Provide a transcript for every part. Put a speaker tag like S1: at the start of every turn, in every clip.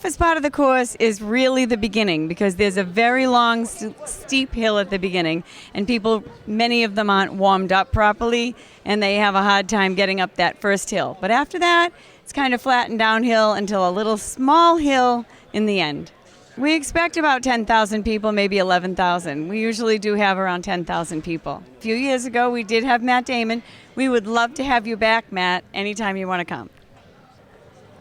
S1: toughest part of the course is really the beginning, because there's a very long, steep hill at the beginning, and many of them aren't warmed up properly, and they have a hard time getting up that first hill. But after that, it's kind of flat and downhill until a little small hill in the end. We expect about 10,000 people, maybe 11,000. We usually do have around 10,000 people. A few years ago, we did have Matt Damon. We would love to have you back, Matt, anytime you want to come.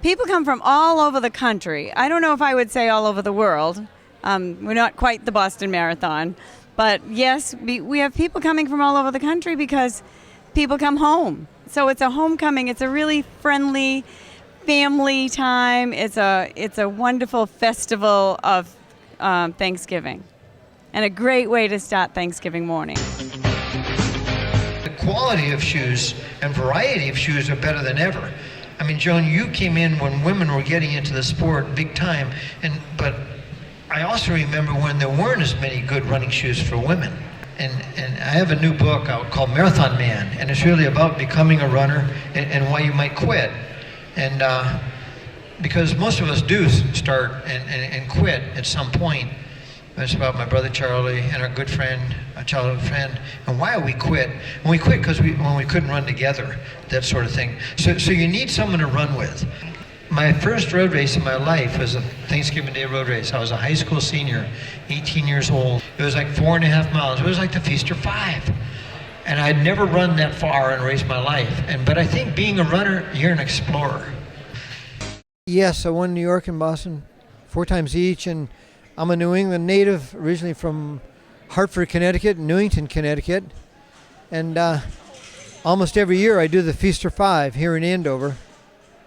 S1: People come from all over the country. I don't know if I would say all over the world. We're not quite the Boston Marathon. But yes, we have people coming from all over the country because people come home. So it's a homecoming. It's a really friendly family time. It's a wonderful festival of Thanksgiving, and a great way to start Thanksgiving morning.
S2: The quality of shoes and variety of shoes are better than ever. I mean, Joan, you came in when women were getting into the sport big time, but I also remember when there weren't as many good running shoes for women. And I have a new book out called Marathon Man, and it's really about becoming a runner and why you might quit. And because most of us do start and quit at some point. It's about my brother Charlie and our good friend, a childhood friend, and why we quit. And we quit because when we couldn't run together, that sort of thing. So you need someone to run with. My first road race in my life was a Thanksgiving Day road race. I was a high school senior, 18 years old. It was like 4.5 miles. It was like the Feaster 5. And I'd never run that far in a race in my life. But I think being a runner, you're an explorer.
S3: Yes, I won New York and Boston 4 times each, and I'm a New England native, originally from Hartford, Connecticut, Newington, Connecticut. And almost every year I do the Feaster 5 here in Andover.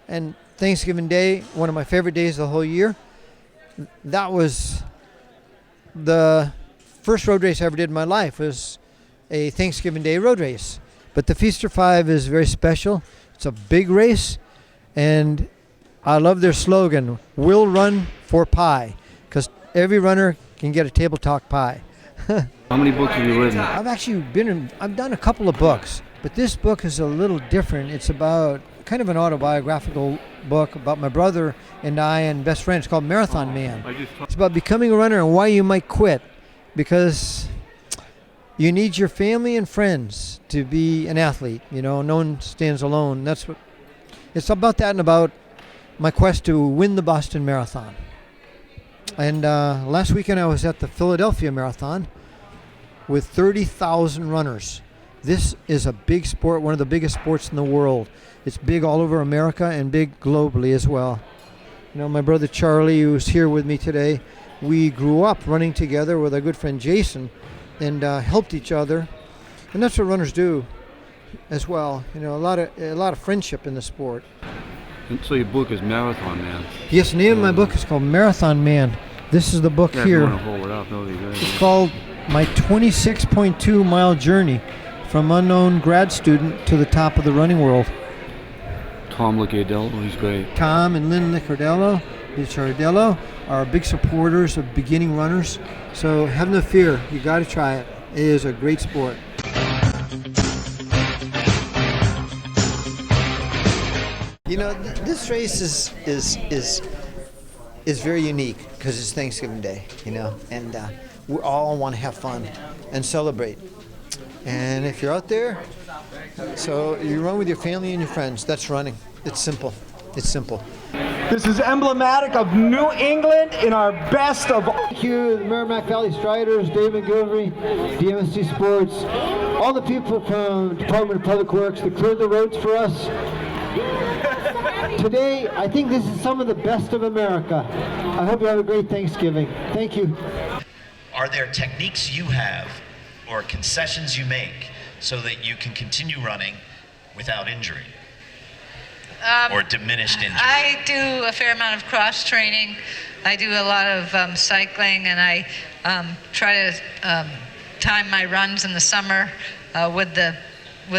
S3: And Thanksgiving Day, one of my favorite days of the whole year. That was the first road race I ever did in my life, was a Thanksgiving Day road race. But the Feaster 5 is very special. It's a big race, and I love their slogan, "We'll run for pie," because every runner can get a table talk pie.
S4: How many books have you written?
S3: I've done a couple of books, but this book is a little different. It's about kind of an autobiographical book about my brother and I and best friends, called Marathon Man. It's about becoming a runner and why you might quit, because you need your family and friends to be an athlete. You know, no one stands alone. That's what it's about, that and about my quest to win the Boston Marathon. And last weekend I was at the Philadelphia Marathon with 30,000 runners. This is a big sport, one of the biggest sports in the world. It's big all over America and big globally as well. You know, my brother Charlie, who's here with me today, we grew up running together with our good friend Jason and helped each other. And that's what runners do as well. You know, a lot of friendship in the sport.
S4: And so your book is Marathon Man.
S3: Yes, the name of my book is called Marathon Man. This is the book
S4: Yeah,
S3: here.
S4: if you want to hold it up, that'll be good.
S3: It's called My 26.2 Mile Journey from Unknown Grad Student to the Top of the Running World.
S4: Tom Licciardello, he's great.
S3: Tom and Lynn Licciardello are big supporters of beginning runners. So have no fear, you got to try it. It is a great sport. You know, this race is very unique because it's Thanksgiving Day, you know, and we all want to have fun and celebrate. And if you're out there, so you run with your family and your friends, that's running. It's simple. It's simple.
S5: This is emblematic of New England in our best of.
S3: Thank you, the Merrimack Valley Striders, David Gilvery, DMSC Sports, all the people from Department of Public Works that cleared the roads for us. Today, I think this is some of the best of America. I hope you have a great Thanksgiving. Thank you.
S6: Are there techniques you have or concessions you make so that you can continue running without injury or diminished injury?
S7: I do a fair amount of cross training. I do a lot of cycling, and I try to time my runs in the summer with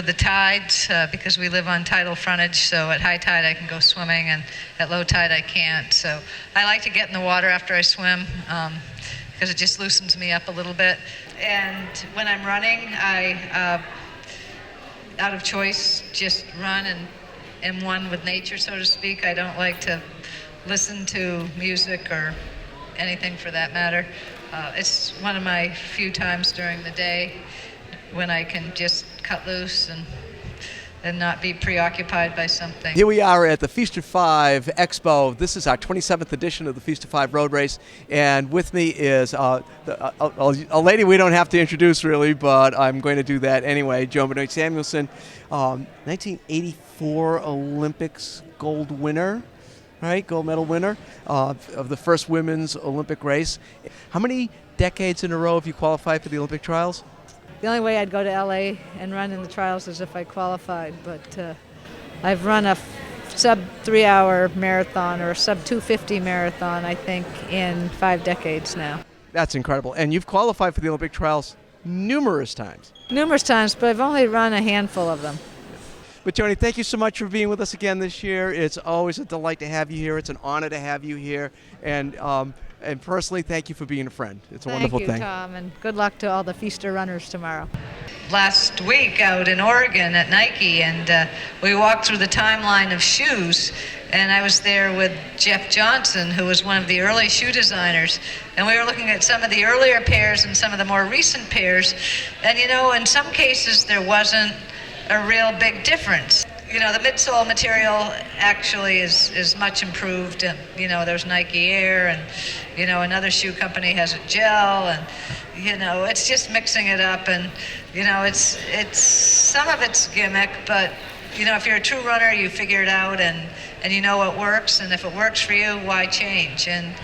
S7: the tides because we live on tidal frontage. So at high tide I can go swimming, and at low tide I can't. So I like to get in the water after I swim because it just loosens me up a little bit. And when I'm running, I, out of choice, just run and am one with nature, so to speak. I don't like to listen to music or anything for that matter. It's one of my few times during the day when I can just cut loose and not be preoccupied by something.
S8: Here we are at the Feast of Five Expo. This is our 27th edition of the Feast of Five Road Race, and with me is a lady we don't have to introduce really, but I'm going to do that anyway. Joan Benoit Samuelson, 1984 Olympics gold winner, right? Gold medal winner of the first women's Olympic race. How many decades in a row have you qualified for the Olympic trials?
S7: The only way I'd go to LA and run in the trials is if I qualified, but I've run a sub 3 hour marathon or a sub 250 marathon, I think, in 5 decades now.
S8: That's incredible. And you've qualified for the Olympic trials numerous times.
S7: Numerous times, but I've only run a handful of them.
S8: But Joni, thank you so much for being with us again this year. It's always a delight to have you here. It's an honor to have you here. And personally, thank you for being a friend. It's a wonderful thing.
S7: Thank you, Tom, and good luck to all the Feaster runners tomorrow. Last week out in Oregon at Nike, and we walked through the timeline of shoes, and I was there with Jeff Johnson, who was one of the early shoe designers, and we were looking at some of the earlier pairs and some of the more recent pairs, and you know, in some cases there wasn't a real big difference. You know, the midsole material actually is much improved. And, you know, there's Nike Air, and, you know, another shoe company has a gel, and, you know, it's just mixing it up. And, you know, it's some of it's gimmick, but, you know, if you're a true runner, you figure it out, and you know what works. And if it works for you, why change? And,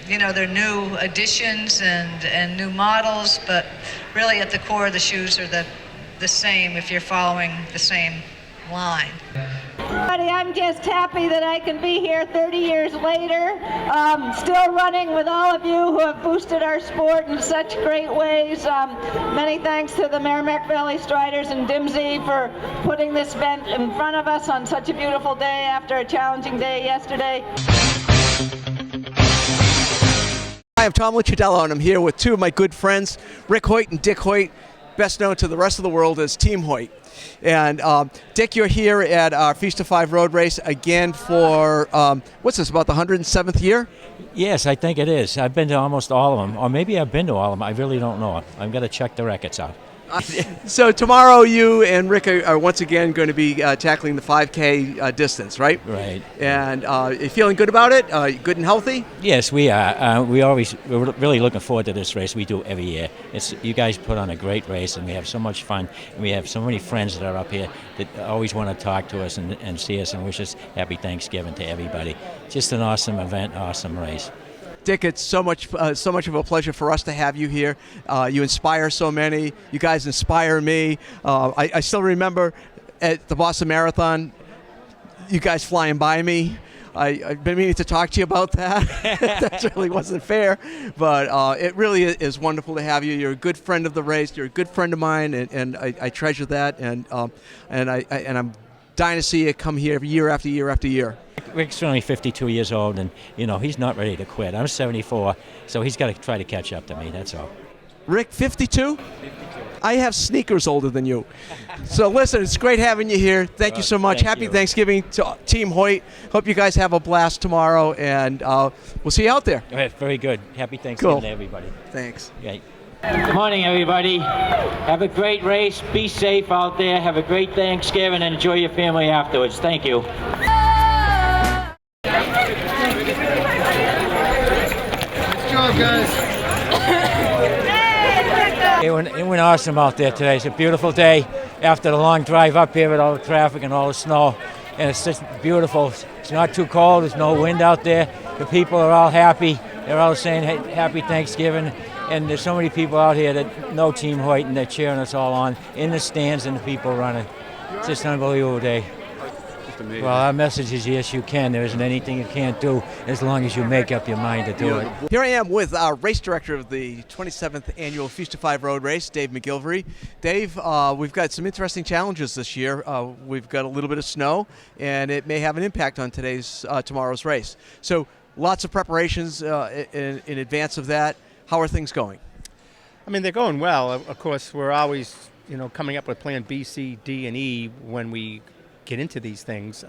S7: you know, they're new additions and new models, but really at the core, the shoes are the same if you're following the same line.
S9: I'm just happy that I can be here 30 years later, still running with all of you who have boosted our sport in such great ways. Many thanks to the Merrimack Valley Striders and Dimsey for putting this event in front of us on such a beautiful day after a challenging day yesterday.
S8: Hi, I'm Tom Lucidello, and I'm here with two of my good friends, Rick Hoyt and Dick Hoyt, best known to the rest of the world as Team Hoyt. And Dick, you're here at our Feast of Five Road Race again for, what's this, about the 107th year?
S10: Yes, I think it is. I've been to almost all of them, or maybe I've been to all of them. I really don't know. I've got to check the records out.
S8: So tomorrow you and Rick are once again going to be tackling the 5K distance, right?
S10: Right.
S8: And you feeling good about it? Good and healthy?
S10: Yes, we are. We're really looking forward to this race. We do every year. You guys put on a great race, and we have so much fun. And we have so many friends that are up here that always want to talk to us and see us and wish us happy Thanksgiving to everybody. Just an awesome event, awesome race.
S8: Dick, it's so much of a pleasure for us to have you here. You inspire so many. You guys inspire me. I still remember at the Boston Marathon, you guys flying by me. I've been meaning to talk to you about that. That really wasn't fair, but it really is wonderful to have you. You're a good friend of the race. You're a good friend of mine, and I treasure that. And I'm dying to see you come here year after year after year.
S10: Rick's only 52 years old, and, you know, he's not ready to quit. I'm 74, so he's got to try to catch up to me, that's all.
S8: Rick, 52? I have sneakers older than you. So listen, it's great having you here. Thank you so much. Happy Thanksgiving to Team Hoyt. Hope you guys have a blast tomorrow, and we'll see you out there.
S10: All right, very good. Happy Thanksgiving to everybody.
S8: Thanks.
S10: Okay.
S11: Good morning, everybody. Have a great race. Be safe out there. Have a great Thanksgiving and enjoy your family afterwards. Thank you.
S3: Good job, guys.
S10: It went awesome out there today. It's a beautiful day after the long drive up here with all the traffic and all the snow. And it's just beautiful. It's not too cold. There's no wind out there. The people are all happy. They're all saying hey, Happy Thanksgiving. And there's so many people out here that know Team Hoyt, and they're cheering us all on in the stands and the people running. It's just an unbelievable day. Well, our message is yes, you can. There isn't anything you can't do as long as you make up your mind to do it.
S8: Here I am with our race director of the 27th annual Feast of Five Road Race, Dave McGilvery. Dave, we've got some interesting challenges this year. We've got a little bit of snow, and it may have an impact on tomorrow's race. So lots of preparations in advance of that. How are things going?
S12: I mean, they're going well. Of course, we're always, coming up with plan B, C, D, and E when we get into these things.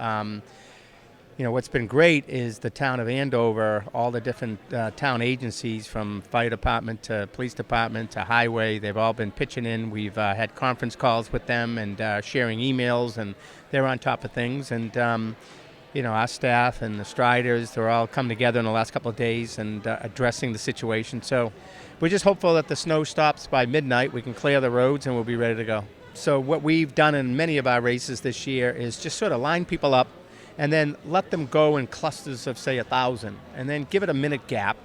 S12: what's been great is the town of Andover, all the different town agencies from fire department to police department to highway, they've all been pitching in. We've had conference calls with them and sharing emails, and they're on top of things. And, our staff and the Striders, they're all come together in the last couple of days and addressing the situation. So we're just hopeful that the snow stops by midnight. We can clear the roads and we'll be ready to go. So what we've done in many of our races this year is just sort of line people up and then let them go in clusters of, say, 1,000, and then give it a minute gap,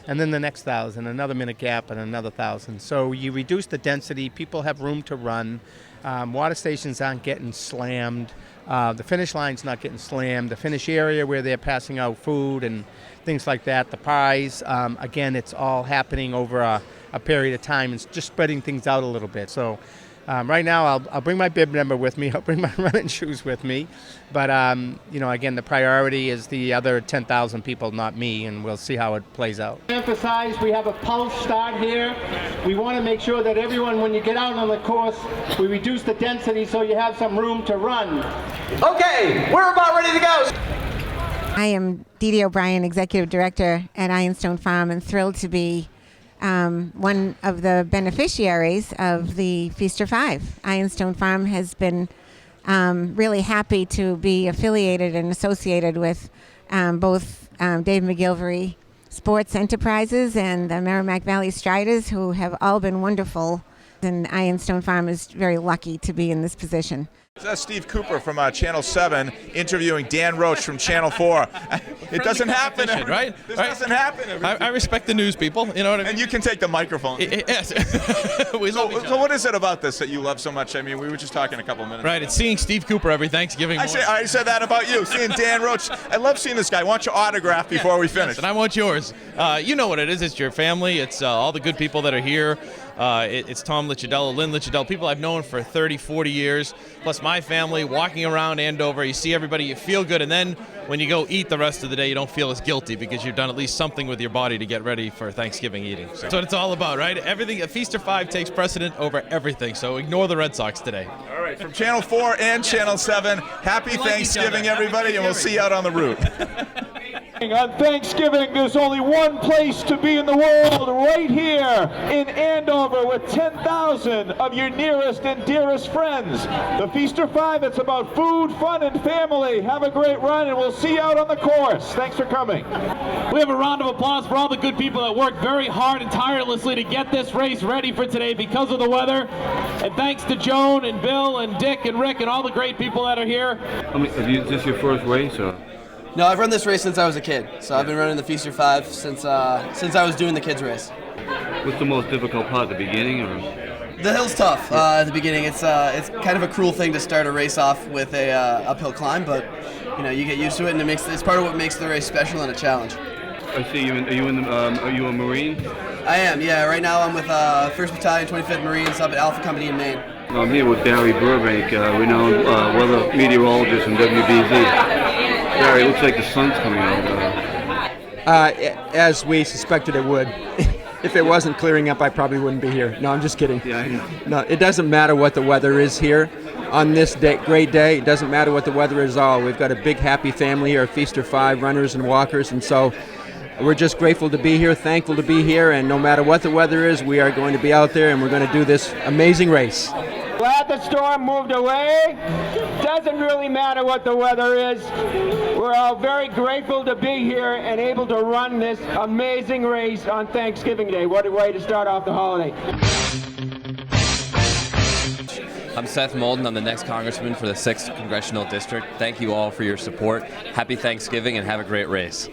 S12: and then the next 1,000, another minute gap, and another 1,000. So you reduce the density, people have room to run, water stations aren't getting slammed, the finish line's not getting slammed, the finish area where they're passing out food and things like that, the pies, again, it's all happening over a period of time and just spreading things out a little bit. So right now, I'll bring my bib number with me. I'll bring my running shoes with me. But, again, the priority is the other 10,000 people, not me, and we'll see how it plays out.
S5: Emphasize we have a pulse start here. We want to make sure that everyone, when you get out on the course, we reduce the density so you have some room to run. Okay, we're about ready to go.
S13: I am Dee Dee O'Brien, Executive Director at Ironstone Farm, and thrilled to be one of the beneficiaries of the Feaster 5. Ironstone Farm has been really happy to be affiliated and associated with both Dave McGilvery Sports Enterprises and the Merrimack Valley Striders, who have all been wonderful. And Ironstone Farm is very lucky to be in this position.
S14: That's Steve Cooper from Channel 7 interviewing Dan Roach from Channel 4. It doesn't happen,
S15: right?
S14: This doesn't happen.
S15: I respect the news people, you know what I mean?
S14: And you can take the microphone.
S15: Yes. So
S14: what is it about this that you love so much? I mean, we were just talking a couple minutes
S15: ago.
S14: It's
S15: seeing Steve Cooper every Thanksgiving morning.
S14: I said that about you, seeing Dan Roach. I love seeing this guy. I want your autograph before we finish.
S15: Yes, and I want yours. You know what it is. It's your family. It's all the good people that are here. It's Tom Licciardello, Lynn Licciardello, people I've known for 30, 40 years, plus my family, walking around Andover. You see everybody, you feel good, and then when you go eat the rest of the day, you don't feel as guilty because you've done at least something with your body to get ready for Thanksgiving eating. So that's what it's all about, right? Everything, Feaster 5 takes precedent over everything, so ignore the Red Sox today.
S14: All right, from Channel 4 and Channel 7, happy Thanksgiving, everybody, and we'll see you out on the route.
S5: On Thanksgiving, there's only one place to be in the world, right here in Andover with 10,000 of your nearest and dearest friends. The Feaster 5, it's about food, fun, and family. Have a great run, and we'll see you out on the course. Thanks for coming.
S11: We have a round of applause for all the good people that worked very hard and tirelessly to get this race ready for today because of the weather. And thanks to Joan and Bill and Dick and Rick and all the great people that are here.
S4: Is this your first race? Or?
S16: No, I've run this race since I was a kid. So I've been running the Feaster 5 since I was doing the kids race.
S4: What's the most difficult part, the beginning? Or?
S16: The hill's tough at the beginning. It's kind of a cruel thing to start a race off with a uphill climb, but you get used to it, and it's part of what makes the race special and a challenge.
S4: I see you. Are you a Marine?
S16: I am. Yeah. Right now I'm with 1st Battalion, 25th Marines up at Alpha Company in Maine.
S4: I'm here with Barry Burbank, renowned weather meteorologist from WBZ. Barry, it looks like the sun's coming out.
S17: As we suspected it would. If it wasn't clearing up, I probably wouldn't be here. No, I'm just kidding.
S4: Yeah, I know.
S17: No, it doesn't matter what the weather is here. On this great day, it doesn't matter what the weather is at all. We've got a big, happy family here, Feaster 5 runners and walkers, and so we're just grateful to be here, thankful to be here, and no matter what the weather is, we are going to be out there, and we're going to do this amazing race.
S5: Glad the storm moved away. Doesn't really matter what the weather is. We're all very grateful to be here and able to run this amazing race on Thanksgiving Day. What a way to start off the holiday.
S18: I'm Seth Molden. I'm the next congressman for the 6th Congressional District. Thank you all for your support. Happy Thanksgiving and have a great race.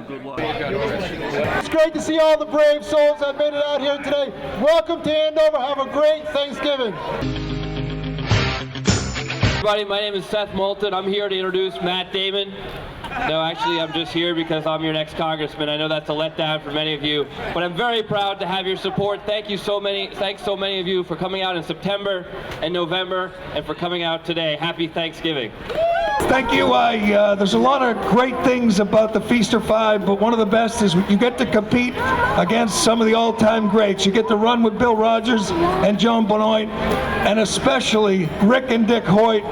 S4: Good luck.
S5: It's great to see all the brave souls that made it out here today. Welcome to Andover. Have a great Thanksgiving.
S11: Everybody, my name is Seth Moulton. I'm here to introduce Matt Damon. No, actually, I'm just here because I'm your next congressman. I know that's a letdown for many of you, but I'm very proud to have your support. Thanks so many of you for coming out in September and November and for coming out today. Happy Thanksgiving.
S5: Thank you. There's a lot of great things about the Feaster 5, but one of the best is you get to compete against some of the all-time greats. You get to run with Bill Rogers and Joan Benoit, and especially Rick and Dick Hoyt.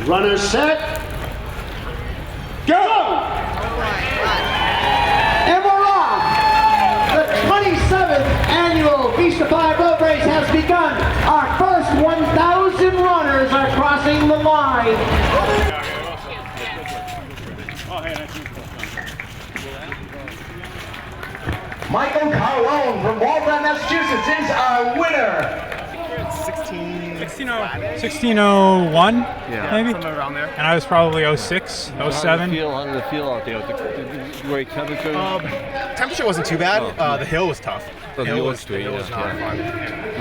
S19: Runners set. Go! And we're off! The 27th annual Feast of Five Road Race has begun. Our first 1,000 runners are crossing the line. Michael Carlone from Waltham, Massachusetts is our winner.
S20: 1601, maybe?
S14: Somewhere around there.
S20: And I was probably 06, 07.
S4: How did it feel out there? Great temperature?
S20: Temperature wasn't too bad. The hill was tough.
S4: The hill was not fun.
S20: fun.
S4: No,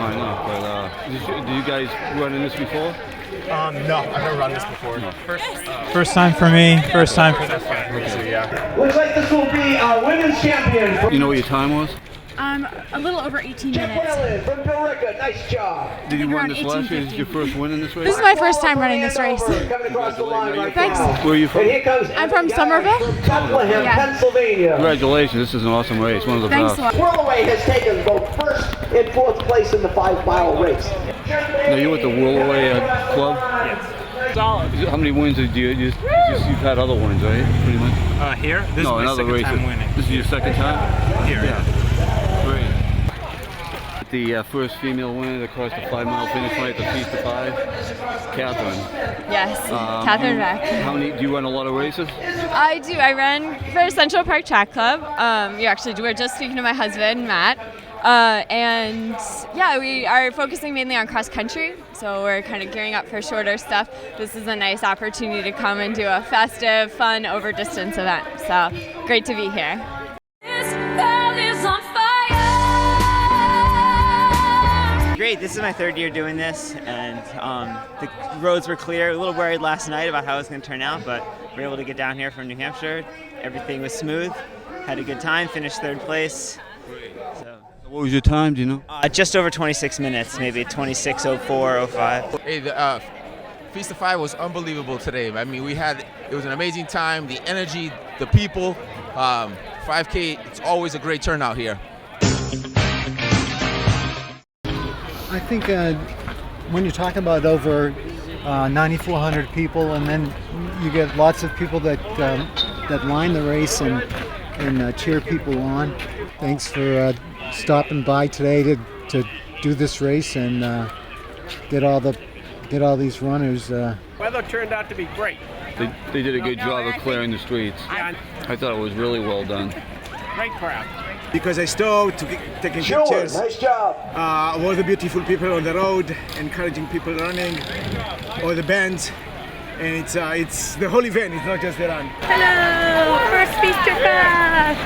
S4: I know, but did you guys run in this before?
S20: No, I've never run this before. First time for me, first time for this guy.
S19: Looks like this will be our women's champion.
S4: You know what your time was?
S21: A little over 18
S19: Chip
S21: minutes.
S19: Whalen from Billerica, nice job.
S4: Did you run this last year? Is this your first win in this race?
S21: This is my first time running this race.
S19: Coming across the line right
S21: Thanks.
S19: now.
S4: Where are you from?
S19: And here comes
S21: I'm from Somerville.
S19: from Bethlehem,
S21: Yeah.
S19: Pennsylvania.
S4: Congratulations, this is an awesome race, one of the
S21: Thanks
S4: best.
S21: a lot.
S19: Whirlaway has taken both first and fourth place in the 5-mile race.
S4: Now you're with the Whirlaway Club?
S20: Yes. Solid.
S4: How many wins did you've had other wins, right? Pretty much?
S20: Here? This is my
S4: another
S20: second
S4: race.
S20: time winning.
S4: This is your second time?
S20: Here.
S4: Yeah. Great. The first female winner that crossed the 5-mile finish line at the Feast of Five, Catherine.
S22: Yes, Catherine Beck.
S4: How many? Do you run a lot of races?
S22: I do. I run for Central Park Track Club. We're just speaking to my husband, Matt. And yeah, we are focusing mainly on cross country, so we're kind of gearing up for shorter stuff. This is a nice opportunity to come and do a festive, fun, over distance event. So great to be here.
S23: Great, this is my third year doing this, and the roads were clear. A little worried last night about how it was going to turn out, but we were able to get down here from New Hampshire. Everything was smooth, had a good time, finished third place. So,
S4: What was your time, do you know?
S23: just over 26 minutes, maybe 26:04, 05.
S24: Hey, the Feast of Five was unbelievable today. I mean, it was an amazing time, the energy, the people. 5K, it's always a great turnout here.
S3: I think when you're talking about over 9,400 people, and then you get lots of people that line the race and cheer people on. Thanks for stopping by today to do this race and get all these runners.
S25: Weather turned out to be great.
S4: They did a good job of clearing the streets. I thought it was really well done.
S25: Great crowd.
S26: Because I stopped to taking pictures.
S19: Nice job.
S26: All the beautiful people on the road, encouraging people running, all the bands, and it's the whole event. It's not just the run.
S21: Hello, first Feast of Five.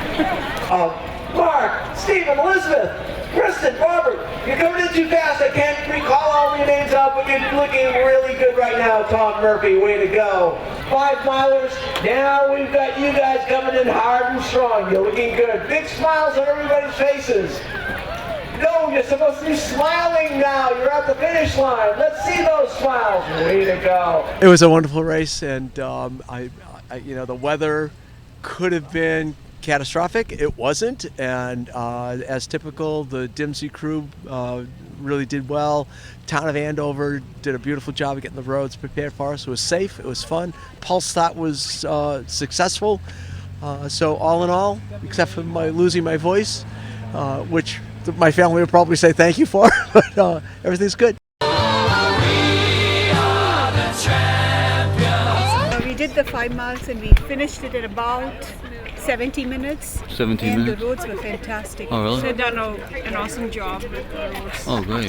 S19: Mark, Stephen, Elizabeth, Kristen, Robert, you're coming in too fast. I can't recall all your names out, but you're looking really good right now. Tom Murphy, way to go. 5-milers, now we've got you guys coming in hard and strong. You're looking good. Big smiles on everybody's faces. No, you're supposed to be smiling now. You're at the finish line. Let's see those smiles. Way to go.
S8: It was a wonderful race, and the weather could have been catastrophic. It wasn't, and as typical, the Dimsey crew really did well. Town of Andover did a beautiful job of getting the roads prepared for us. It was safe, it was fun. Pulse stop was successful. So all in all, except for losing my voice, which my family would probably say thank you for, but everything's good.
S27: We did the 5 miles and we finished it in about 70 minutes.
S4: 17
S27: and
S4: minutes?
S27: the roads were fantastic.
S4: Oh, really?
S27: They've done an awesome job with the roads.
S4: Oh, great.